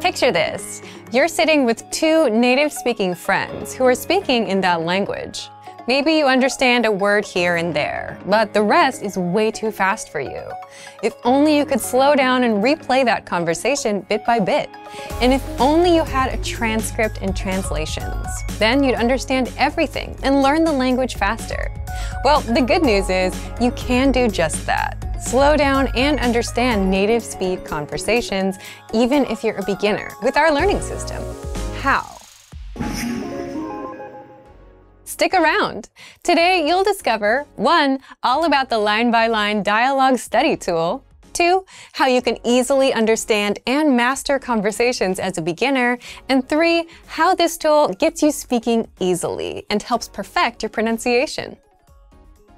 Picture this. You're sitting with two native-speaking friends who are speaking in that language. Maybe you understand a word here and there, but the rest is way too fast for you. If only you could slow down and replay that conversation bit by bit. And if only you had a transcript and translations, then you'd understand everything and learn the language faster. Well, the good news is you can do just that. Slow down and understand native speed conversations, even if you're a beginner, with our learning system. How? Stick around. Today, you'll discover 1. All about the line-by-line dialogue study tool. 2. How you can easily understand and master conversations as a beginner. And 3. How this tool gets you speaking easily and helps perfect your pronunciation.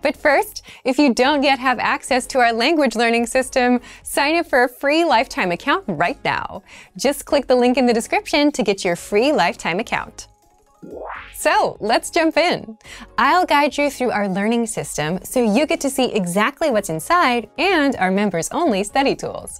But first, if you don't yet have access to our language learning system, sign up for a free lifetime account right now. Just click the link in the description to get your free lifetime account. So let's jump in. I'll guide you through our learning system so you get to see exactly what's inside and our members-only study tools.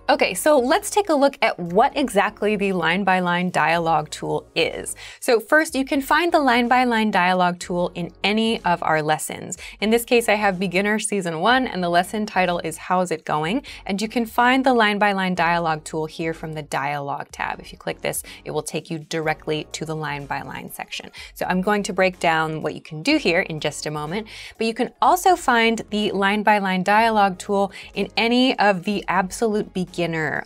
Okay, so let's take a look at what exactly the line-by-line dialogue tool is. So first, you can find the line-by-line dialogue tool in any of our lessons. In this case, I have Beginner Season 1, and the lesson title is How's It Going? And you can find the line-by-line dialogue tool here from the Dialogue tab. If you click this, it will take you directly to the line-by-line section. So I'm going to break down what you can do here in just a moment, but you can also find the line-by-line dialogue tool in any of the absolute beginner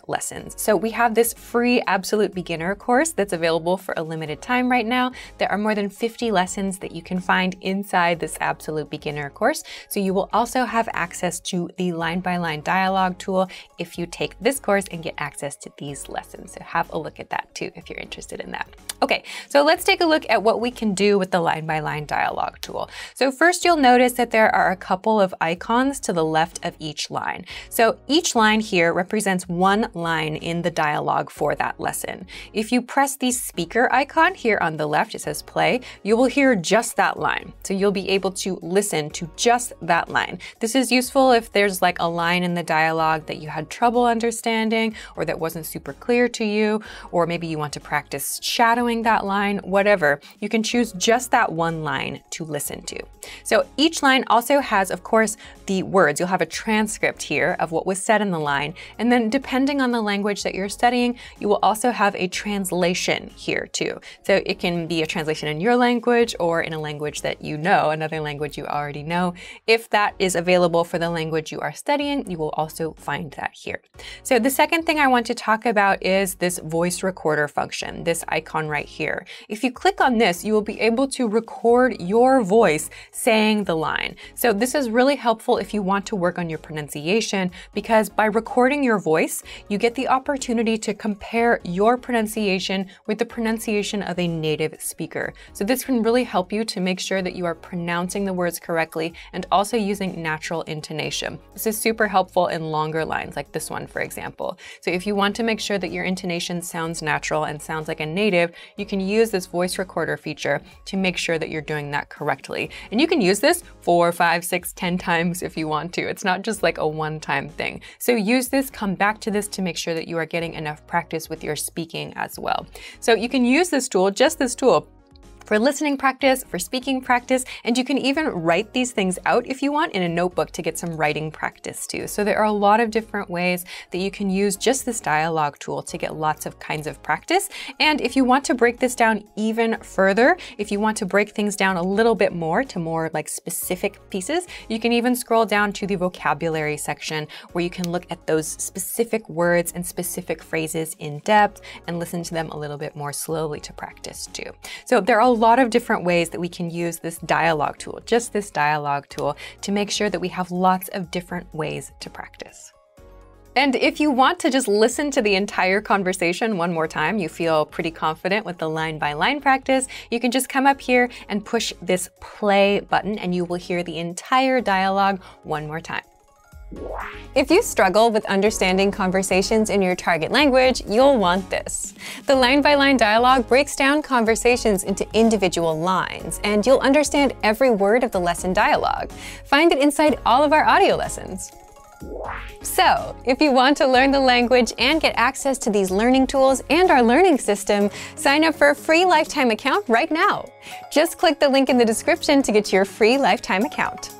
lessons. So we have this free absolute beginner course that's available for a limited time right now. There are more than 50 lessons that you can find inside this absolute beginner course. So you will also have access to the line-by-line dialogue tool if you take this course and get access to these lessons. So have a look at that too if you're interested in that. Okay, so let's take a look at what we can do with the line-by-line dialogue tool. So first, you'll notice that there are a couple of icons to the left of each line. So each line here represents one line in the dialogue for that lesson. If you press the speaker icon here on the left, it says play, you will hear just that line. So you'll be able to listen to just that line. This is useful if there's like a line in the dialogue that you had trouble understanding or that wasn't super clear to you, or maybe you want to practice shadowing that line, whatever. You can choose just that one line to listen to. So each line also has, of course, the words. You'll have a transcript here of what was said in the line, and then depending on the language that you're studying, you will also have a translation here too. So it can be a translation in your language or in a language that you know, another language you already know. If that is available for the language you are studying, you will also find that here. So the second thing I want to talk about is this voice recorder function, this icon right here. If you click on this, you will be able to record your voice saying the line. So this is really helpful if you want to work on your pronunciation, because by recording your voice, you get the opportunity to compare your pronunciation with the pronunciation of a native speaker. So this can really help you to make sure that you are pronouncing the words correctly and also using natural intonation. This is super helpful in longer lines like this one, for example. So if you want to make sure that your intonation sounds natural and sounds like a native, you can use this voice recorder feature to make sure that you're doing that correctly. And you can use this 4, 5, 6, 10 times if you want to. It's not just like a one-time thing. So use this, come back to this to make sure that you are getting enough practice with your speaking as well. So you can use this tool, just this tool, for listening practice, for speaking practice, and you can even write these things out if you want in a notebook to get some writing practice too. So there are a lot of different ways that you can use just this dialogue tool to get lots of kinds of practice. And if you want to break this down even further, if you want to break things down a little bit more to more like specific pieces, you can even scroll down to the vocabulary section where you can look at those specific words and specific phrases in depth and listen to them a little bit more slowly to practice too. So there are a lot of different ways that we can use this dialogue tool, just this dialogue tool, to make sure that we have lots of different ways to practice. And if you want to just listen to the entire conversation one more time, you feel pretty confident with the line-by-line practice, you can just come up here and push this play button and you will hear the entire dialogue one more time. If you struggle with understanding conversations in your target language, you'll want this. The line-by-line dialogue breaks down conversations into individual lines, and you'll understand every word of the lesson dialogue. Find it inside all of our audio lessons. So, if you want to learn the language and get access to these learning tools and our learning system, sign up for a free lifetime account right now. Just click the link in the description to get your free lifetime account.